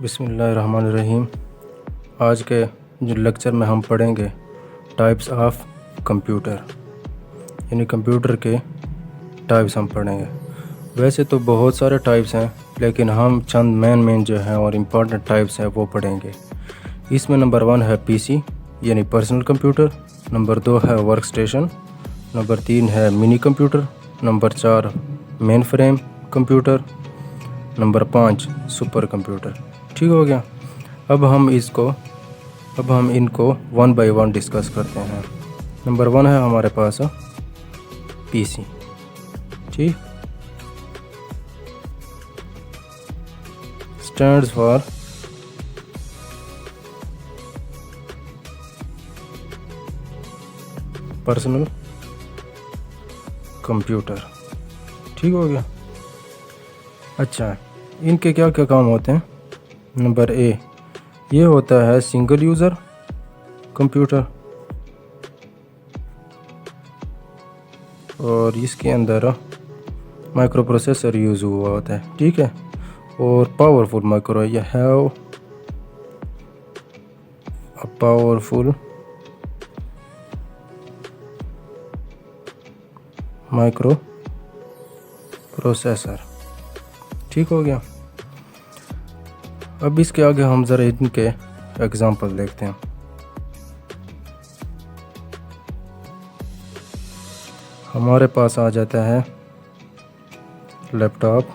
बिस्मिल्लाहिर्रहमानिर्रहीम। आज के जो लेक्चर में हम पढ़ेंगे टाइप्स ऑफ कंप्यूटर, यानी कंप्यूटर के टाइप्स हम पढ़ेंगे। वैसे तो बहुत सारे टाइप्स हैं, लेकिन हम चंद मेन जो हैं और इम्पॉर्टेंट टाइप्स हैं वो पढ़ेंगे। इसमें नंबर 1 है पीसी यानी पर्सनल कंप्यूटर, नंबर 2 है वर्क स्टेशन, नंबर 3 है mini computer, number 4 main frame computer, number 5 super computer. ठीक हो गया। अब हम इनको 1 बाय 1 डिस्कस करते हैं। नंबर 1 है हमारे पास पीसी। ठीक, स्टैंड्स फॉर पर्सनल कंप्यूटर। ठीक हो गया। अच्छा, इनके क्या क्या काम होते हैं। नंबर ए, ये होता है सिंगल यूज़र कंप्यूटर, और इसके अंदर माइक्रो प्रोसेसर यूज़ हुआ होता है। ठीक है, और पावरफुल माइक्रो, ये have a powerful micro processor. ठीक हो गया। अब इसके आगे हम ज़रा इनके एग्जांपल देखते हैं। हमारे पास आ जाता है लैपटॉप,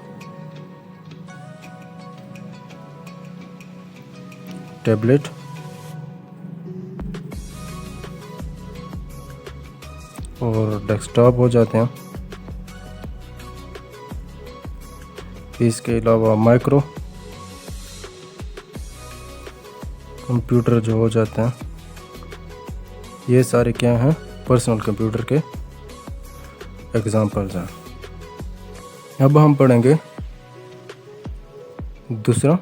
टैबलेट, और डेस्कटॉप हो जाते हैं। इसके अलावा माइक्रो कंप्यूटर जो हो जाते हैं, ये सारे क्या हैं, पर्सनल कंप्यूटर के एग्जांपल्स हैं। अब हम पढ़ेंगे दूसरा,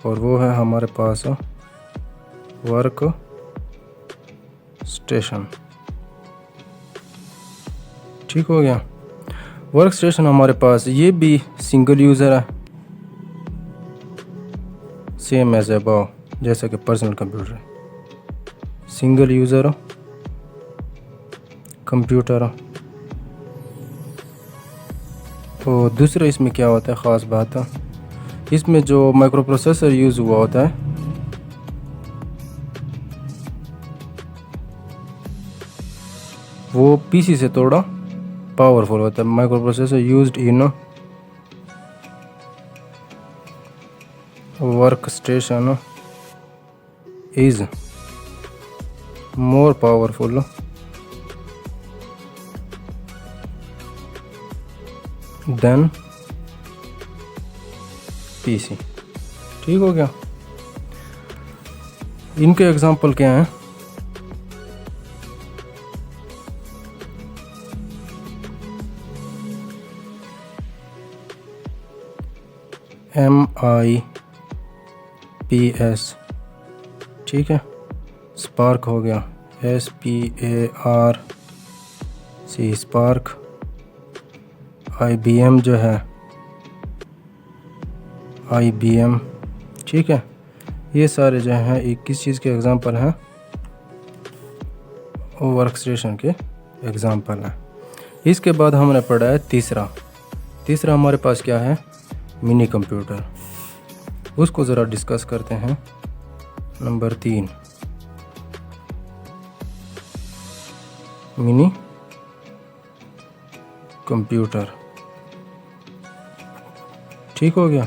और वो है हमारे पास वर्क स्टेशन। ठीक हो गया। वर्क स्टेशन हमारे पास ये भी सिंगल यूज़र है, सेम एज अबव, जैसा कि पर्सनल कंप्यूटर है। Single user computer. तो दूसरा इसमें क्या होता है, ख़ास बात है, इसमें जो माइक्रो प्रोसेसर यूज़ हुआ होता है वो पीसी से थोड़ा पावरफुल होता है। Micro processor used in work station is more powerful than PC. ठीक हो गया। इनके एग्जांपल क्या हैं। MIPS, ठीक है, स्पार्क हो गया, SPARC, स्पार्क। IBM जो है, IBM। ठीक है, ये सारे जो हैं एक किस चीज़ के एग्जांपल हैं, वर्क स्टेशन के एग्जांपल हैं। इसके बाद हमने पढ़ा है तीसरा हमारे पास क्या है, मिनी कंप्यूटर। उसको ज़रा डिस्कस करते हैं। Number 3 mini computer. ठीक हो गया।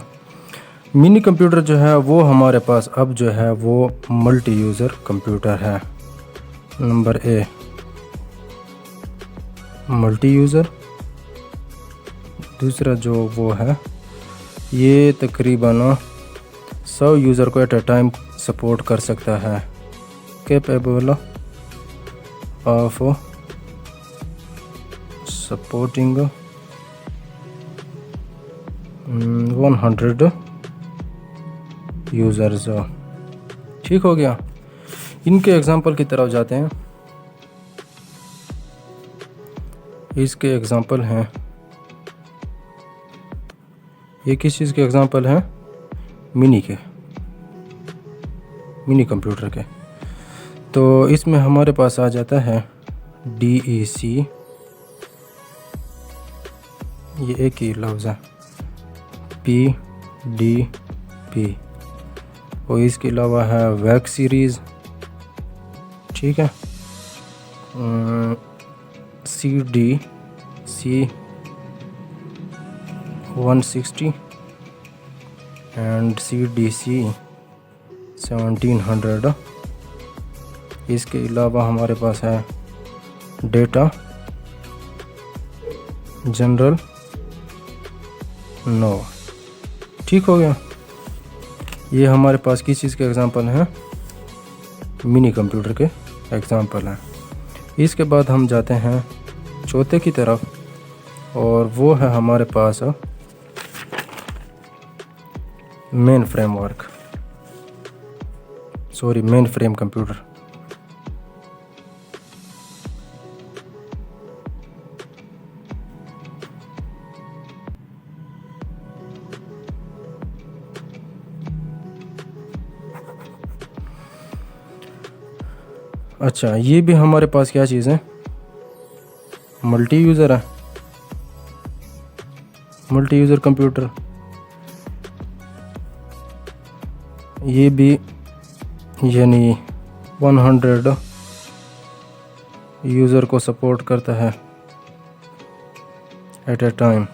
मिनी कंप्यूटर जो है वो हमारे पास अब जो है वो मल्टी यूज़र कंप्यूटर है। Number a multi user. दूसरा जो वो है, ये तकरीबन 100 यूज़र को एट अ टाइम सपोर्ट कर सकता है। Capable of supporting 100 users. ठीक हो गया। इनके एग्जांपल की तरफ जाते हैं। इसके एग्जांपल हैं, ये किस चीज़ के एग्जांपल हैं, मिनी कंप्यूटर के। तो इसमें हमारे पास आ जाता है DEC, ये एक ही लफ्ज़ है, PDP, और इसके अलावा है वैक सीरीज़, ठीक है, CDC 160 एंड CDC 1700। इसके अलावा हमारे पास है डेटा जनरल नोवा। ठीक हो गया। ये हमारे पास किस चीज़ के एग्ज़ाम्पल हैं? मिनी कंप्यूटर के एग्ज़ाम्पल हैं। इसके बाद हम जाते हैं चौथे की तरफ, और वो है हमारे पास मेन फ्रेम कंप्यूटर। अच्छा, ये भी हमारे पास क्या चीज़ है? मल्टी यूज़र है, मल्टी यूज़र कंप्यूटर। ये भी यानी 100 यूज़र को सपोर्ट करता है एट ए टाइम।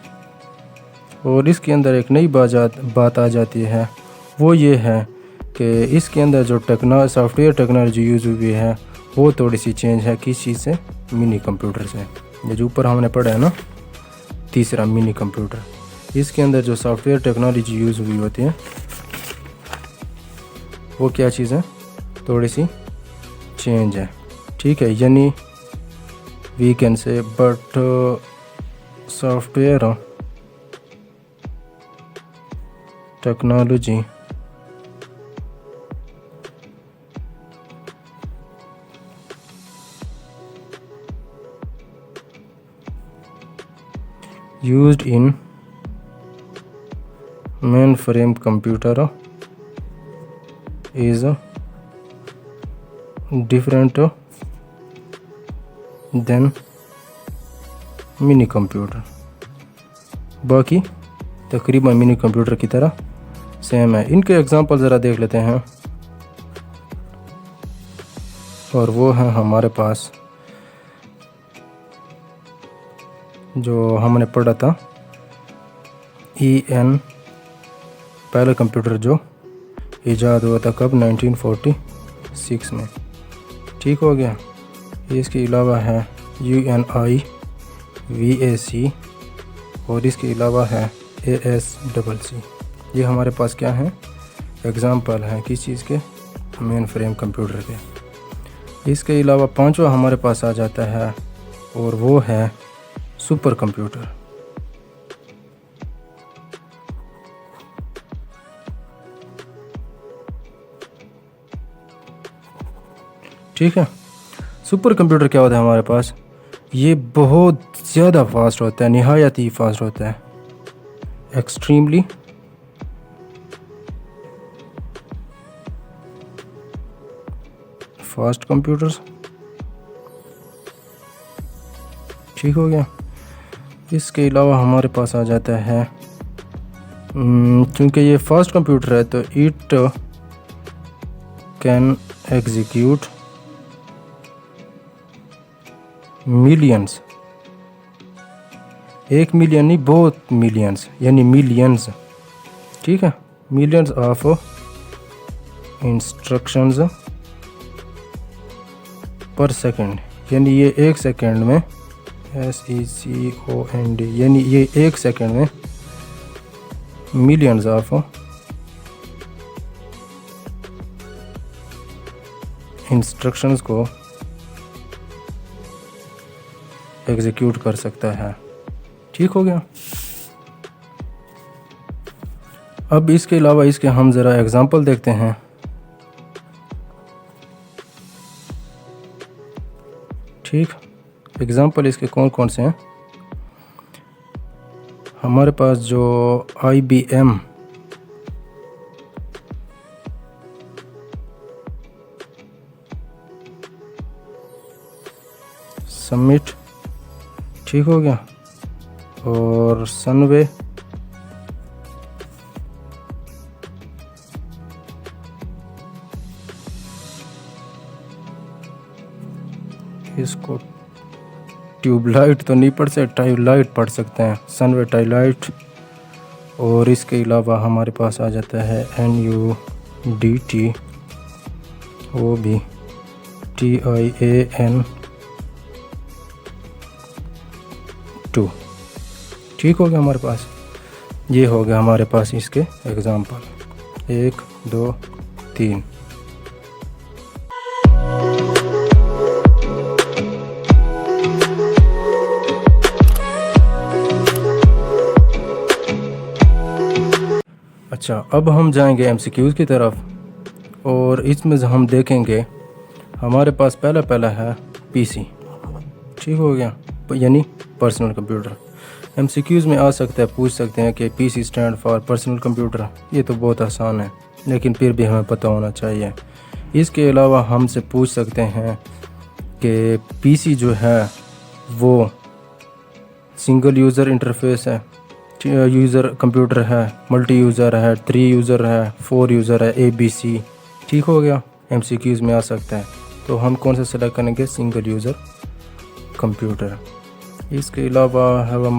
और इसके अंदर एक नई बात आ जाती है, वो ये है कि इसके अंदर जो सॉफ्टवेयर टेक्नोलॉजी यूज़ हुई है वो थोड़ी सी चेंज है। किस चीज़ से? मिनी कंप्यूटर से। ये जो ऊपर हमने पढ़ा है ना, तीसरा मिनी कंप्यूटर, इसके अंदर जो सॉफ्टवेयर टेक्नोलॉजी यूज़ हुई होती है वो क्या चीज़ है? थोड़ी सी चेंज है, ठीक है। यानी we can say but software technology used in mainframe computer is different than mini computer. बाकी तकरीबन मिनी कंप्यूटर की तरह सेम है। इनके एग्जांपल ज़रा देख लेते हैं, और वो है हमारे पास जो हमने पढ़ा था EN, पहला कंप्यूटर जो ईजाद हुआ था कब? 1946 में। ठीक हो गया। इसके अलावा है UNIVAC, और इसके अलावा है ASCC। ये हमारे पास क्या है? एग्ज़ाम्पल हैं किस चीज़ के? मेन फ्रेम कंप्यूटर के। इसके अलावा पांचवा हमारे पास आ जाता है, और वो है सुपर कंप्यूटर। ठीक है। सुपर कंप्यूटर क्या होता है हमारे पास? ये बहुत ज़्यादा फास्ट होता है, निहायत ही फास्ट होता है, एक्सट्रीमली फास्ट कंप्यूटर्स। ठीक हो गया। इसके अलावा हमारे पास आ जाता है, क्योंकि ये फास्ट कंप्यूटर है तो इट कैन एग्जीक्यूट मिलियंस, एक मिलियन नहीं, बहुत मिलियंस, यानी मिलियंस, ठीक है, मिलियंस ऑफ इंस्ट्रक्शंस पर सेकंड। यानी ये एक सेकंड में SECOND, यानी ये एक सेकंड में मिलियंस ऑफ इंस्ट्रक्शंस को एग्जीक्यूट कर सकता है। ठीक हो गया। अब इसके अलावा इसके हम ज़रा एग्जांपल देखते हैं। ठीक, एग्जांपल इसके कौन कौन से हैं? हमारे पास जो IBM समिट, ठीक हो गया, और सनवे, इसको ट्यूबलाइट तो नहीं पढ़ सकते, ट्यूबलाइट पढ़ सकते हैं, सनवे ट्यूबलाइट। और इसके अलावा हमारे पास आ जाता है NUDT, वो भी TIAN2, ठीक हो गया हमारे पास। ये हो गया हमारे पास इसके एग्जाम्पल 1 2 3। अच्छा, अब हम जाएंगे MCQs की तरफ, और इसमें हम देखेंगे हमारे पास पहला है PC, ठीक हो गया, यानी पर्सनल कंप्यूटर। MCQs में आ सकता है, पूछ सकते हैं कि PC stand for personal computer. ये तो बहुत आसान है, लेकिन फिर भी हमें पता होना चाहिए। इसके अलावा हमसे पूछ सकते हैं कि PC जो है वो सिंगल यूज़र इंटरफेस है, यूज़र कंप्यूटर है, मल्टी यूज़र है, 3 यूज़र है, 4 यूज़र है, ABC, ठीक हो गया। MCQs में आ सकता है, तो हम कौन सा सेलेक्ट करेंगे? Single user computer. इसके अलावा have a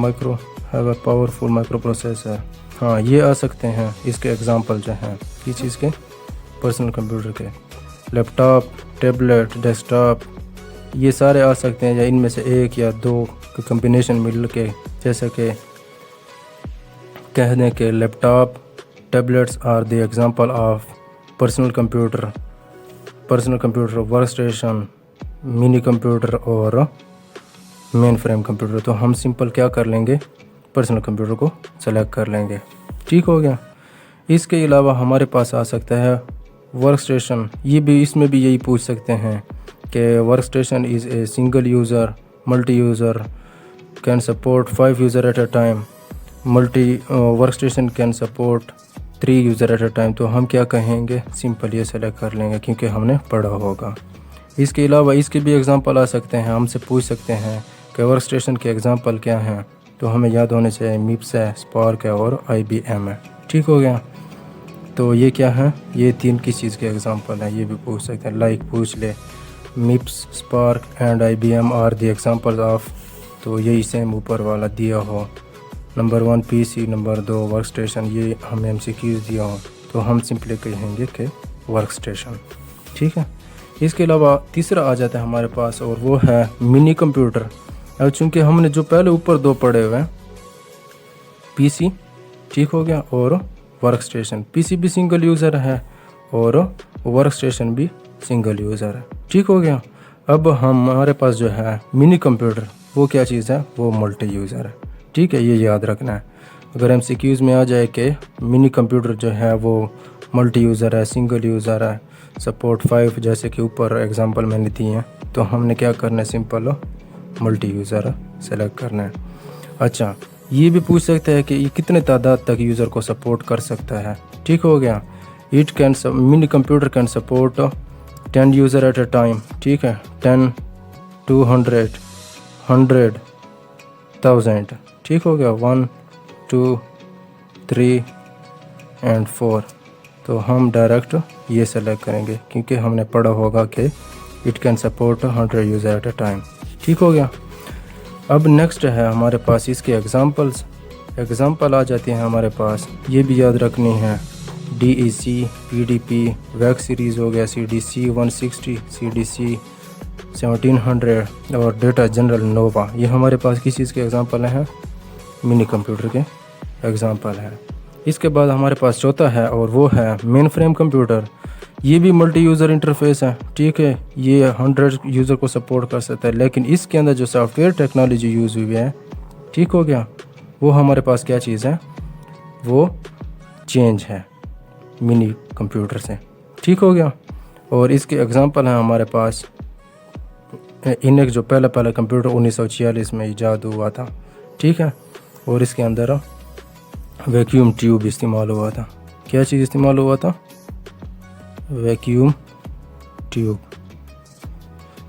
powerful micro processor, हाँ ये आ सकते हैं। इसके एग्जांपल जो हैं किस चीज़ के? पर्सनल कंप्यूटर के। लैपटॉप, टैबलेट, डेस्कटॉप, ये सारे आ सकते हैं, या इनमें से एक या दो का कम्बिनेशन मिल के, जैसे कि कह दें कि laptop, tablets are the example of personal computer, work station, mini computer और मेन फ्रेम कंप्यूटर। तो हम सिंपल क्या कर लेंगे? पर्सनल कंप्यूटर को सेलेक्ट कर लेंगे, ठीक हो गया। इसके अलावा हमारे पास आ सकता है वर्क स्टेशन। इसमें भी यही पूछ सकते हैं कि work station is a single user, multi user, can support 5 user at a time, multi work station can support 3 user at a time. तो हम क्या कहेंगे? सिंपल ये सेलेक्ट कर लेंगे, क्योंकि हमने पढ़ा होगा। इसके अलावा इसके भी एग्जांपल आ सकते हैं, हमसे पूछ सकते हैं कि वर्क स्टेशन के एग्जांपल क्या हैं। तो हमें याद होने चाहिए मिप्स है, स्पार्क है और IBM है, ठीक हो गया। तो ये क्या है? ये 3 किस चीज़ के एग्जांपल हैं, ये भी पूछ सकते हैं। लाइक पूछ ले, MIPS, SPARC and IBM are the example of, तो यही सेम ऊपर वाला दिया हो। Number 1 PC, number 2 work station, ये हमें MCQs दिया हो, तो हम सिंपली कहेंगे कि वर्क स्टेशन, ठीक है। इसके अलावा तीसरा आ जाता है हमारे पास, और वो है मिनी कंप्यूटर। अब चूँकि हमने जो पहले ऊपर 2 पढ़े हुए हैं, PC, ठीक हो गया, और वर्क स्टेशन। PC भी सिंगल यूज़र है और वर्क स्टेशन भी सिंगल यूज़र है, ठीक हो गया। अब हमारे पास जो है मिनी कंप्यूटर, वो क्या चीज़ है? वो मल्टी यूज़र है, ठीक है, ये याद रखना है। अगर MCQs में आ जाए कि मिनी कंप्यूटर जो है वो मल्टी यूज़र है, सिंगल यूज़र है, सपोर्ट 5, जैसे कि ऊपर एग्जांपल मैंने दिए हैं, तो हमने क्या करना है? सिंपल मल्टी यूज़र सेलेक्ट करना है। अच्छा, ये भी पूछ सकते हैं कि ये कितने तादाद तक यूज़र को सपोर्ट कर सकता है, ठीक हो गया। Mini computer can support 10 user at a time, ठीक है, 10, 200, 100, 1000, ठीक हो गया, 1, 2, 3 एंड 4। तो हम डायरेक्ट ये सेलेक्ट करेंगे, क्योंकि हमने पढ़ा होगा कि it can support 100 user at a time, ठीक हो गया। अब नेक्स्ट है हमारे पास इसके एग्जांपल आ जाते हैं हमारे पास, ये भी याद रखनी है। DEC, PDP, वैक सीरीज़ हो गया, CDC 160, CDC 1700 और डेटा जनरल नोवा। ये हमारे पास किस चीज़ के एग्जांपल हैं? मिनी कंप्यूटर के एग्जांपल है। इसके बाद हमारे पास चौथा है, और वो है मेन फ्रेम कंप्यूटर। ये भी मल्टी यूज़र इंटरफेस है, ठीक है, ये 100 यूज़र को सपोर्ट कर सकता है, लेकिन इसके अंदर जो सॉफ्टवेयर टेक्नोलॉजी यूज़ हुई है, ठीक हो गया, वो हमारे पास क्या चीज़ है? वो चेंज है मिनी कंप्यूटर से, ठीक हो गया। और इसके एग्जांपल हैं हमारे पास इनेक, जो पहला कंप्यूटर 1946 में ईजाद हुआ था, ठीक है, और इसके अंदर वैक्यूम ट्यूब इस्तेमाल हुआ था। क्या चीज़ इस्तेमाल हुआ था? Vacuum tube.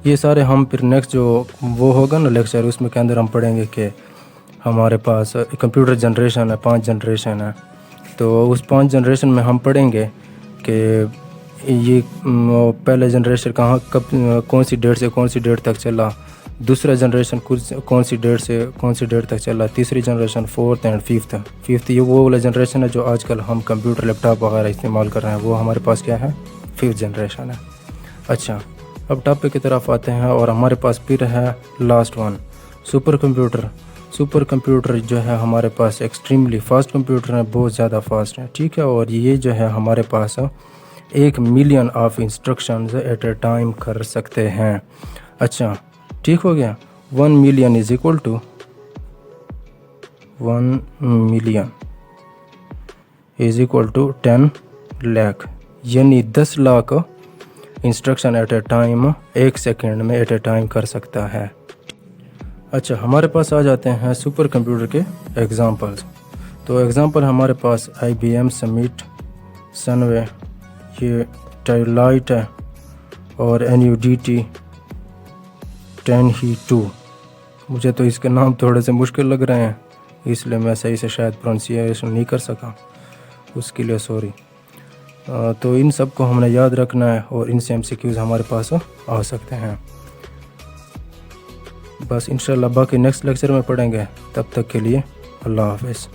ये सारे हम फिर नेक्स्ट जो वो होगा ना लेक्चर, उसमें के अंदर हम पढ़ेंगे कि हमारे पास कंप्यूटर जनरेशन है, 5 जनरेशन है। तो उस 5 जनरेशन में हम पढ़ेंगे कि ये पहला जनरेशन कब कौन सी डेट से कौन सी डेट तक चला, दूसरा जनरेशन कौन सी डेट से कौन सी डेट तक चला, तीसरी जनरेशन, फोर्थ एंड फिफ्थ ये वो वाला जनरेशन है जो आजकल हम कंप्यूटर लैपटॉप वगैरह इस्तेमाल कर रहे हैं, वो हमारे पास क्या है, 5th जनरेशन है। अच्छा, अब टॉपिक की तरफ आते हैं और हमारे पास फिर है last one, super computer. Super computer जो है हमारे पास एक्सट्रीमली फास्ट कंप्यूटर है, बहुत ज़्यादा फास्ट है, ठीक है। और ये जो है हमारे पास 1 million of instructions at a time कर सकते हैं। अच्छा, ठीक हो गया। 1 million is equal to 1 million is equal to 10 lakh, यानी 10 lakh instruction at a time 1 second में एट ए टाइम कर सकता है। अच्छा, हमारे पास आ जाते हैं सुपर कंप्यूटर के एग्ज़ाम्पल्स। तो एग्ज़ाम्पल हमारे पास IBM समिट, सनवे, ये टाइलाइट है और NUDT 10E2। मुझे तो इसके नाम थोड़े से मुश्किल लग रहे हैं, इसलिए मैं सही से शायद प्रोनाउंसिएशन नहीं कर सका, उसके लिए सॉरी। तो इन सब को हमने याद रखना है और इनसे MCQs हमारे पास आ सकते हैं। बस इंशाल्लाह बाकी नेक्स्ट लेक्चर में पढ़ेंगे, तब तक के लिए अल्लाह हाफ़िज़।